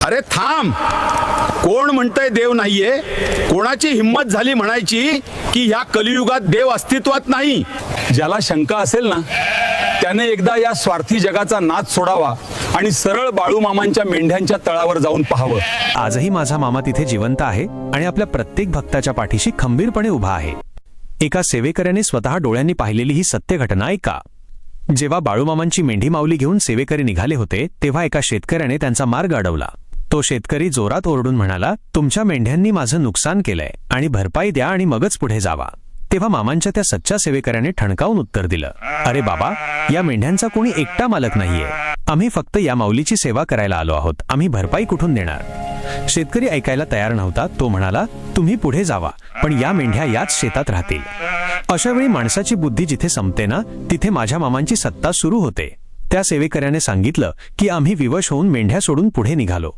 अरे थांब, कोण म्हणतंय देव नाहीये? कोणाची हिम्मत झाली म्हणायची की ह्या कलियुगात देव अस्तित्वात नाही? ज्याला शंका असेल ना, त्याने एकदा या स्वार्थी जगाचा नाद सोडावा आणि सरळ बाळूमामांच्या मेंढ्यांच्या तळावर जाऊन पाहावं. आजही माझा मामा तिथे जिवंत आहे आणि आपल्या प्रत्येक भक्ताच्या पाठीशी खंबीरपणे उभा आहे. एका सेवेकऱ्याने स्वतः डोळ्यांनी पाहिलेली ही सत्य घटना ऐका. जेव्हा बाळूमामांची मेंढी माऊली घेऊन सेवेकरी निघाले होते, तेव्हा एका शेतकऱ्याने त्यांचा मार्ग अडवला. तो शेतकरी जोरात ओरडून म्हणाला, तुमच्या मेंढ्यांनी माझं नुकसान केलंय आणि भरपाई द्या आणि मगच पुढे जावा. तेव्हा मामांच्या त्या सच्च्या सेवेकऱ्याने ठणकावून उत्तर दिलं, अरे बाबा, या मेंढ्यांचा कोणी एकटा मालक नाहीये. आम्ही फक्त या माऊलीची सेवा करायला आलो आहोत. आम्ही भरपाई कुठून देणार? शेतकरी ऐकायला तयार नव्हता. तो म्हणाला, तुम्ही पुढे जावा, पण या मेंढ्या याच शेतात राहतील. अशा वेळी माणसाची बुद्धी जिथे संपते ना, तिथे माझ्या मामांची सत्ता सुरू होते. त्या सेवेकऱ्याने सांगितलं की आम्ही विवश होऊन मेंढ्या सोडून पुढे निघालो.